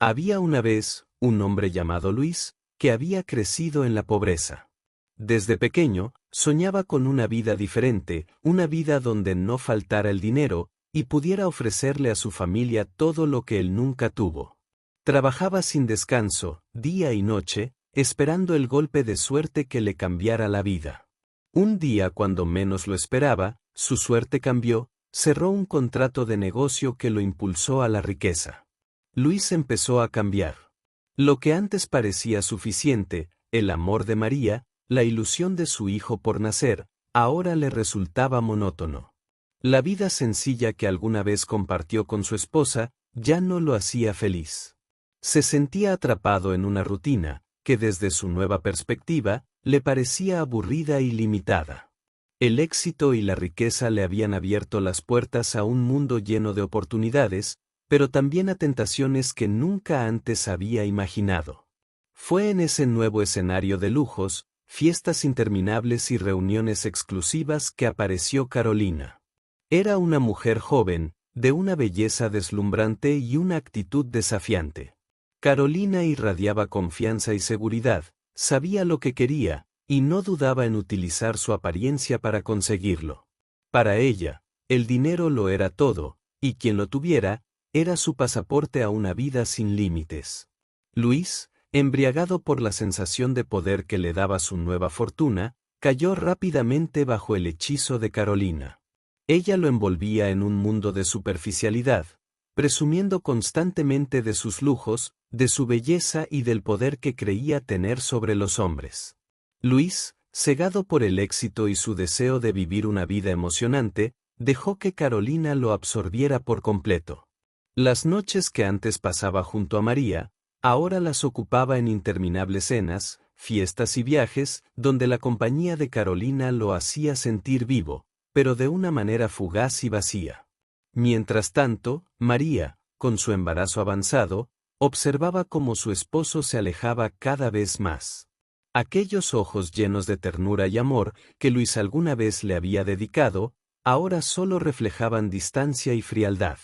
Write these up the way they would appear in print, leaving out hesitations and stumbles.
Había una vez un hombre llamado Luis, que había crecido en la pobreza. Desde pequeño, soñaba con una vida diferente, una vida donde no faltara el dinero, y pudiera ofrecerle a su familia todo lo que él nunca tuvo. Trabajaba sin descanso, día y noche, esperando el golpe de suerte que le cambiara la vida. Un día, cuando menos lo esperaba, su suerte cambió, cerró un contrato de negocio que lo impulsó a la riqueza. Luis empezó a cambiar. Lo que antes parecía suficiente, el amor de María, la ilusión de su hijo por nacer, ahora le resultaba monótono. La vida sencilla que alguna vez compartió con su esposa, ya no lo hacía feliz. Se sentía atrapado en una rutina, que desde su nueva perspectiva, le parecía aburrida y limitada. El éxito y la riqueza le habían abierto las puertas a un mundo lleno de oportunidades, pero también a tentaciones que nunca antes había imaginado. Fue en ese nuevo escenario de lujos, fiestas interminables y reuniones exclusivas que apareció Carolina. Era una mujer joven, de una belleza deslumbrante y una actitud desafiante. Carolina irradiaba confianza y seguridad, sabía lo que quería, y no dudaba en utilizar su apariencia para conseguirlo. Para ella, el dinero lo era todo, y quien lo tuviera, era su pasaporte a una vida sin límites. Luis, embriagado por la sensación de poder que le daba su nueva fortuna, cayó rápidamente bajo el hechizo de Carolina. Ella lo envolvía en un mundo de superficialidad, presumiendo constantemente de sus lujos, de su belleza y del poder que creía tener sobre los hombres. Luis, cegado por el éxito y su deseo de vivir una vida emocionante, dejó que Carolina lo absorbiera por completo. Las noches que antes pasaba junto a María, ahora las ocupaba en interminables cenas, fiestas y viajes, donde la compañía de Carolina lo hacía sentir vivo, pero de una manera fugaz y vacía. Mientras tanto, María, con su embarazo avanzado, observaba cómo su esposo se alejaba cada vez más. Aquellos ojos llenos de ternura y amor que Luis alguna vez le había dedicado, ahora solo reflejaban distancia y frialdad.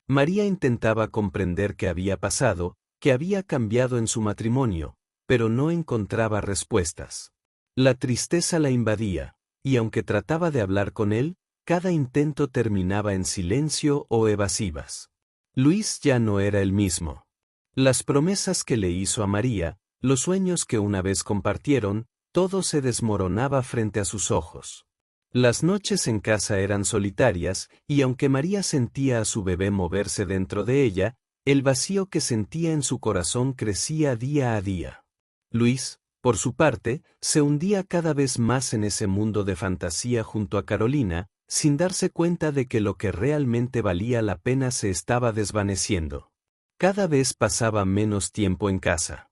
María intentaba comprender qué había pasado, que había cambiado en su matrimonio, pero no encontraba respuestas. La tristeza la invadía, y aunque trataba de hablar con él, cada intento terminaba en silencio o evasivas. Luis ya no era el mismo. Las promesas que le hizo a María, los sueños que una vez compartieron, todo se desmoronaba frente a sus ojos. Las noches en casa eran solitarias, y aunque María sentía a su bebé moverse dentro de ella, el vacío que sentía en su corazón crecía día a día. Luis, por su parte, se hundía cada vez más en ese mundo de fantasía junto a Carolina, sin darse cuenta de que lo que realmente valía la pena se estaba desvaneciendo. Cada vez pasaba menos tiempo en casa.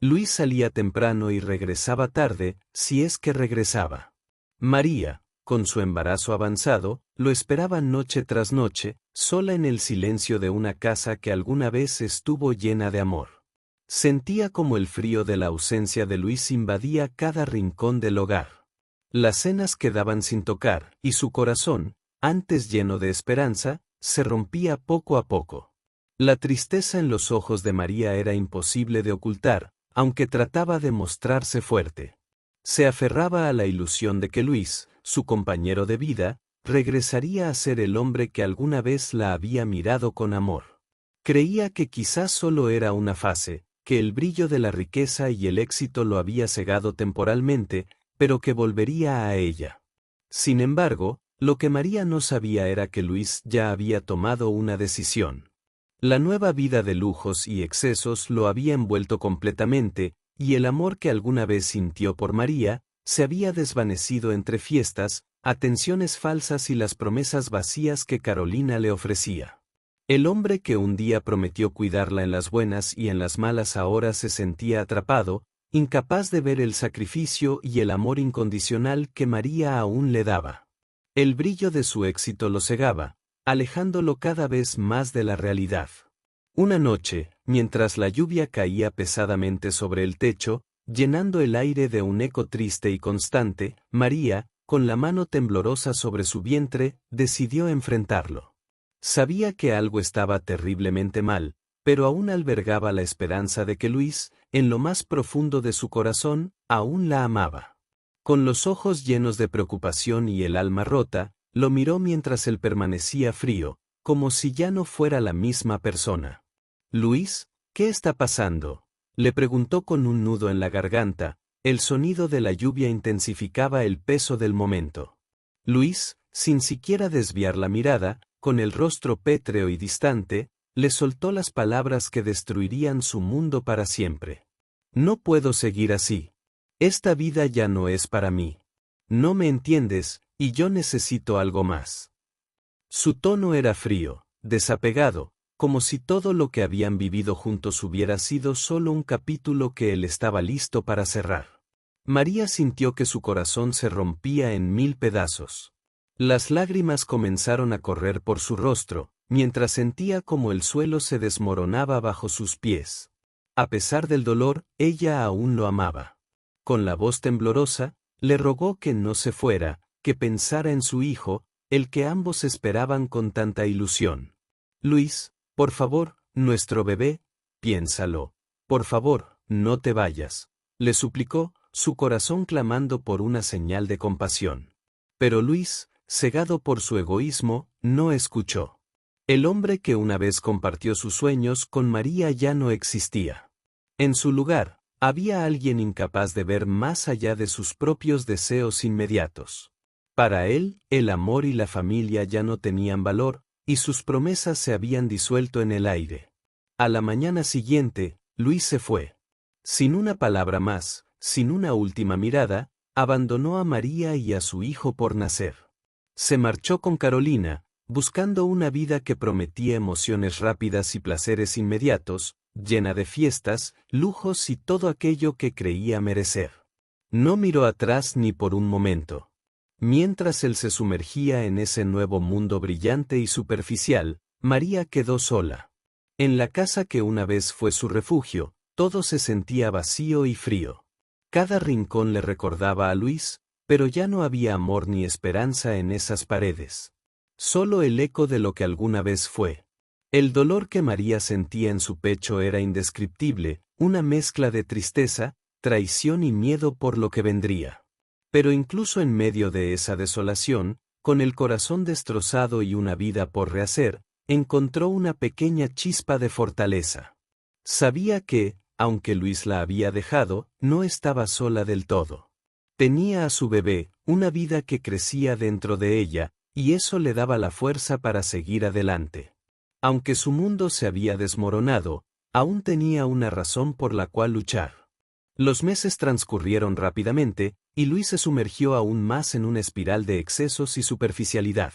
Luis salía temprano y regresaba tarde, si es que regresaba. María, con su embarazo avanzado, lo esperaba noche tras noche, sola en el silencio de una casa que alguna vez estuvo llena de amor. Sentía como el frío de la ausencia de Luis invadía cada rincón del hogar. Las cenas quedaban sin tocar, y su corazón, antes lleno de esperanza, se rompía poco a poco. La tristeza en los ojos de María era imposible de ocultar, aunque trataba de mostrarse fuerte. Se aferraba a la ilusión de que Luis, su compañero de vida, regresaría a ser el hombre que alguna vez la había mirado con amor. Creía que quizás solo era una fase, que el brillo de la riqueza y el éxito lo había cegado temporalmente, pero que volvería a ella. Sin embargo, lo que María no sabía era que Luis ya había tomado una decisión. La nueva vida de lujos y excesos lo había envuelto completamente, y el amor que alguna vez sintió por María, se había desvanecido entre fiestas, atenciones falsas y las promesas vacías que Carolina le ofrecía. El hombre que un día prometió cuidarla en las buenas y en las malas ahora se sentía atrapado, incapaz de ver el sacrificio y el amor incondicional que María aún le daba. El brillo de su éxito lo cegaba, alejándolo cada vez más de la realidad. Una noche, mientras la lluvia caía pesadamente sobre el techo, llenando el aire de un eco triste y constante, María, con la mano temblorosa sobre su vientre, decidió enfrentarlo. Sabía que algo estaba terriblemente mal, pero aún albergaba la esperanza de que Luis, en lo más profundo de su corazón, aún la amaba. Con los ojos llenos de preocupación y el alma rota, lo miró mientras él permanecía frío, como si ya no fuera la misma persona. «Luis, ¿qué está pasando?», le preguntó con un nudo en la garganta. El sonido de la lluvia intensificaba el peso del momento. Luis, sin siquiera desviar la mirada, con el rostro pétreo y distante, le soltó las palabras que destruirían su mundo para siempre. «No puedo seguir así. Esta vida ya no es para mí. No me entiendes, y yo necesito algo más». Su tono era frío, desapegado, como si todo lo que habían vivido juntos hubiera sido solo un capítulo que él estaba listo para cerrar. María sintió que su corazón se rompía en 1000 pedazos. Las lágrimas comenzaron a correr por su rostro, mientras sentía como el suelo se desmoronaba bajo sus pies. A pesar del dolor, ella aún lo amaba. Con la voz temblorosa, le rogó que no se fuera, que pensara en su hijo, el que ambos esperaban con tanta ilusión. «Luis, por favor, nuestro bebé, piénsalo. Por favor, no te vayas», le suplicó, su corazón clamando por una señal de compasión. Pero Luis, cegado por su egoísmo, no escuchó. El hombre que una vez compartió sus sueños con María ya no existía. En su lugar, había alguien incapaz de ver más allá de sus propios deseos inmediatos. Para él, el amor y la familia ya no tenían valor, y sus promesas se habían disuelto en el aire. A la mañana siguiente, Luis se fue. Sin una palabra más, sin una última mirada, abandonó a María y a su hijo por nacer. Se marchó con Carolina, buscando una vida que prometía emociones rápidas y placeres inmediatos, llena de fiestas, lujos y todo aquello que creía merecer. No miró atrás ni por un momento. Mientras él se sumergía en ese nuevo mundo brillante y superficial, María quedó sola. En la casa que una vez fue su refugio, todo se sentía vacío y frío. Cada rincón le recordaba a Luis, pero ya no había amor ni esperanza en esas paredes. Solo el eco de lo que alguna vez fue. El dolor que María sentía en su pecho era indescriptible, una mezcla de tristeza, traición y miedo por lo que vendría. Pero incluso en medio de esa desolación, con el corazón destrozado y una vida por rehacer, encontró una pequeña chispa de fortaleza. Sabía que, aunque Luis la había dejado, no estaba sola del todo. Tenía a su bebé, una vida que crecía dentro de ella, y eso le daba la fuerza para seguir adelante. Aunque su mundo se había desmoronado, aún tenía una razón por la cual luchar. Los meses transcurrieron rápidamente, y Luis se sumergió aún más en una espiral de excesos y superficialidad.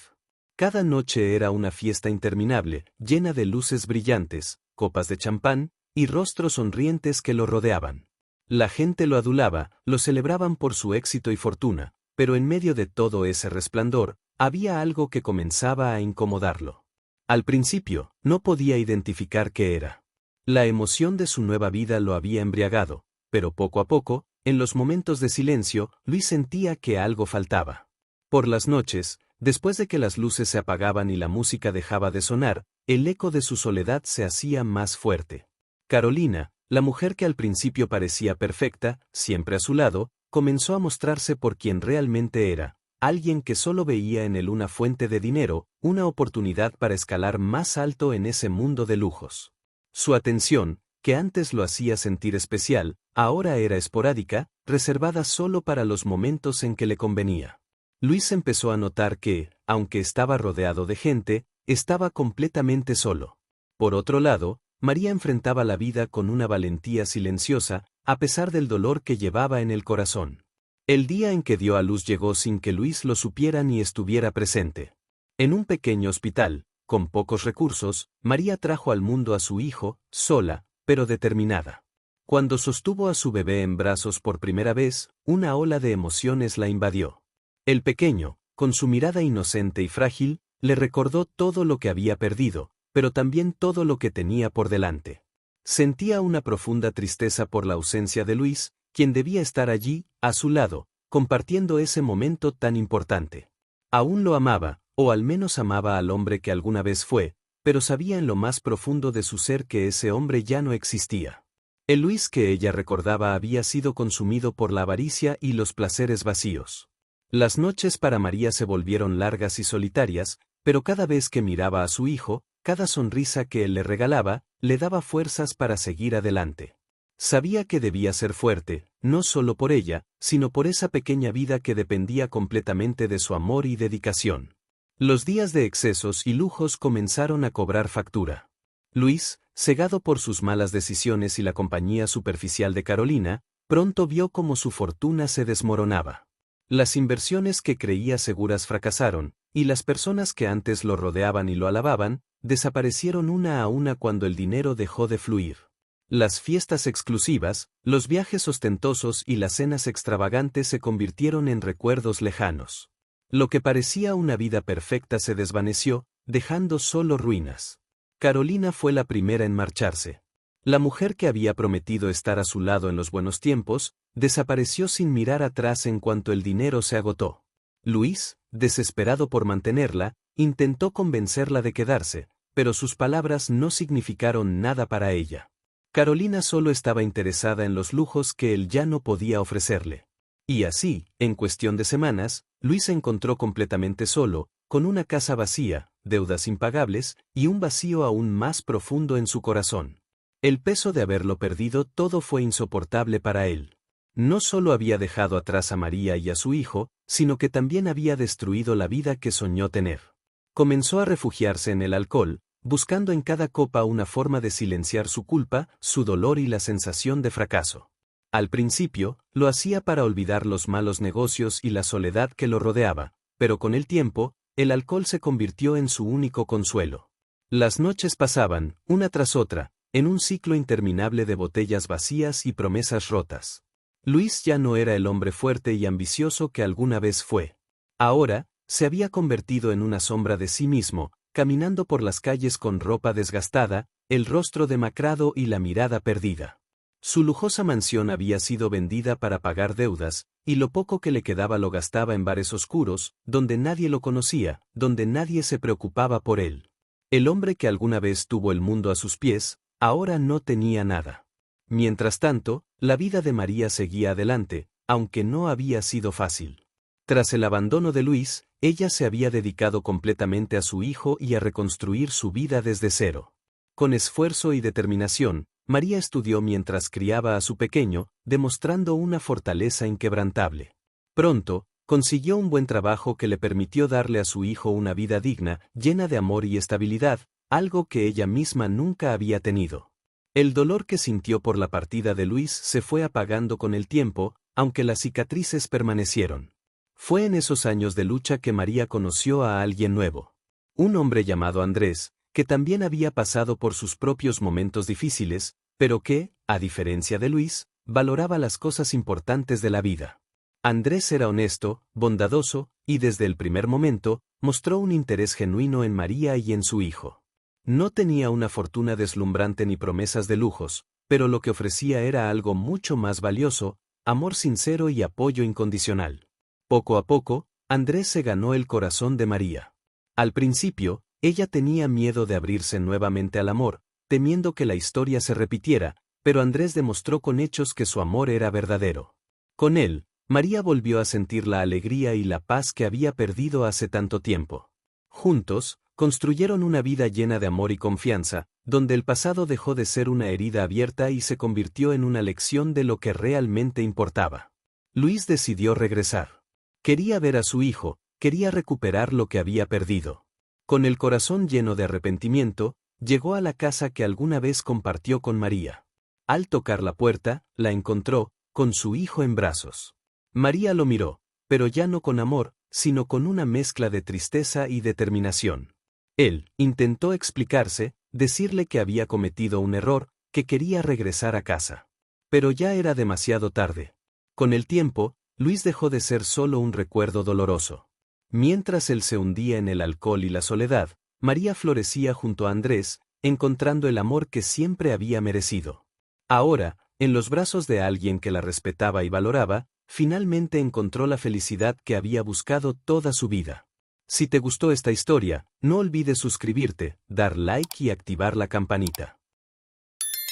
Cada noche era una fiesta interminable, llena de luces brillantes, copas de champán, y rostros sonrientes que lo rodeaban. La gente lo adulaba, lo celebraban por su éxito y fortuna, pero en medio de todo ese resplandor, había algo que comenzaba a incomodarlo. Al principio, no podía identificar qué era. La emoción de su nueva vida lo había embriagado, pero poco a poco, en los momentos de silencio, Luis sentía que algo faltaba. Por las noches, después de que las luces se apagaban y la música dejaba de sonar, el eco de su soledad se hacía más fuerte. Carolina, la mujer que al principio parecía perfecta, siempre a su lado, comenzó a mostrarse por quien realmente era, alguien que solo veía en él una fuente de dinero, una oportunidad para escalar más alto en ese mundo de lujos. Su atención, que antes lo hacía sentir especial, ahora era esporádica, reservada solo para los momentos en que le convenía. Luis empezó a notar que, aunque estaba rodeado de gente, estaba completamente solo. Por otro lado, María enfrentaba la vida con una valentía silenciosa, a pesar del dolor que llevaba en el corazón. El día en que dio a luz llegó sin que Luis lo supiera ni estuviera presente. En un pequeño hospital, con pocos recursos, María trajo al mundo a su hijo, sola, pero determinada. Cuando sostuvo a su bebé en brazos por primera vez, una ola de emociones la invadió. El pequeño, con su mirada inocente y frágil, le recordó todo lo que había perdido, pero también todo lo que tenía por delante. Sentía una profunda tristeza por la ausencia de Luis, quien debía estar allí, a su lado, compartiendo ese momento tan importante. Aún lo amaba, o al menos amaba al hombre que alguna vez fue, pero sabía en lo más profundo de su ser que ese hombre ya no existía. El Luis que ella recordaba había sido consumido por la avaricia y los placeres vacíos. Las noches para María se volvieron largas y solitarias, pero cada vez que miraba a su hijo, cada sonrisa que él le regalaba, le daba fuerzas para seguir adelante. Sabía que debía ser fuerte, no solo por ella, sino por esa pequeña vida que dependía completamente de su amor y dedicación. Los días de excesos y lujos comenzaron a cobrar factura. Luis, cegado por sus malas decisiones y la compañía superficial de Carolina, pronto vio cómo su fortuna se desmoronaba. Las inversiones que creía seguras fracasaron, y las personas que antes lo rodeaban y lo alababan, desaparecieron una a una cuando el dinero dejó de fluir. Las fiestas exclusivas, los viajes ostentosos y las cenas extravagantes se convirtieron en recuerdos lejanos. Lo que parecía una vida perfecta se desvaneció, dejando solo ruinas. Carolina fue la primera en marcharse. La mujer que había prometido estar a su lado en los buenos tiempos, desapareció sin mirar atrás en cuanto el dinero se agotó. Luis, desesperado por mantenerla, intentó convencerla de quedarse, pero sus palabras no significaron nada para ella. Carolina solo estaba interesada en los lujos que él ya no podía ofrecerle. Y así, en cuestión de semanas, Luis se encontró completamente solo, con una casa vacía, deudas impagables, y un vacío aún más profundo en su corazón. El peso de haberlo perdido todo fue insoportable para él. No solo había dejado atrás a María y a su hijo, sino que también había destruido la vida que soñó tener. Comenzó a refugiarse en el alcohol, buscando en cada copa una forma de silenciar su culpa, su dolor y la sensación de fracaso. Al principio, lo hacía para olvidar los malos negocios y la soledad que lo rodeaba, pero con el tiempo, el alcohol se convirtió en su único consuelo. Las noches pasaban, una tras otra, en un ciclo interminable de botellas vacías y promesas rotas. Luis ya no era el hombre fuerte y ambicioso que alguna vez fue. Ahora, se había convertido en una sombra de sí mismo, caminando por las calles con ropa desgastada, el rostro demacrado y la mirada perdida. Su lujosa mansión había sido vendida para pagar deudas, y lo poco que le quedaba lo gastaba en bares oscuros, donde nadie lo conocía, donde nadie se preocupaba por él. El hombre que alguna vez tuvo el mundo a sus pies, ahora no tenía nada. Mientras tanto, la vida de María seguía adelante, aunque no había sido fácil. Tras el abandono de Luis, ella se había dedicado completamente a su hijo y a reconstruir su vida desde cero. Con esfuerzo y determinación, María estudió mientras criaba a su pequeño, demostrando una fortaleza inquebrantable. Pronto, consiguió un buen trabajo que le permitió darle a su hijo una vida digna, llena de amor y estabilidad, algo que ella misma nunca había tenido. El dolor que sintió por la partida de Luis se fue apagando con el tiempo, aunque las cicatrices permanecieron. Fue en esos años de lucha que María conoció a alguien nuevo. Un hombre llamado Andrés, que también había pasado por sus propios momentos difíciles, pero que, a diferencia de Luis, valoraba las cosas importantes de la vida. Andrés era honesto, bondadoso, y desde el primer momento, mostró un interés genuino en María y en su hijo. No tenía una fortuna deslumbrante ni promesas de lujos, pero lo que ofrecía era algo mucho más valioso, amor sincero y apoyo incondicional. Poco a poco, Andrés se ganó el corazón de María. Al principio, ella tenía miedo de abrirse nuevamente al amor, temiendo que la historia se repitiera, pero Andrés demostró con hechos que su amor era verdadero. Con él, María volvió a sentir la alegría y la paz que había perdido hace tanto tiempo. Juntos, construyeron una vida llena de amor y confianza, donde el pasado dejó de ser una herida abierta y se convirtió en una lección de lo que realmente importaba. Luis decidió regresar. Quería ver a su hijo, quería recuperar lo que había perdido. Con el corazón lleno de arrepentimiento, llegó a la casa que alguna vez compartió con María. Al tocar la puerta, la encontró, con su hijo en brazos. María lo miró, pero ya no con amor, sino con una mezcla de tristeza y determinación. Él intentó explicarse, decirle que había cometido un error, que quería regresar a casa. Pero ya era demasiado tarde. Con el tiempo, Luis dejó de ser solo un recuerdo doloroso. Mientras él se hundía en el alcohol y la soledad, María florecía junto a Andrés, encontrando el amor que siempre había merecido. Ahora, en los brazos de alguien que la respetaba y valoraba, finalmente encontró la felicidad que había buscado toda su vida. Si te gustó esta historia, no olvides suscribirte, dar like y activar la campanita.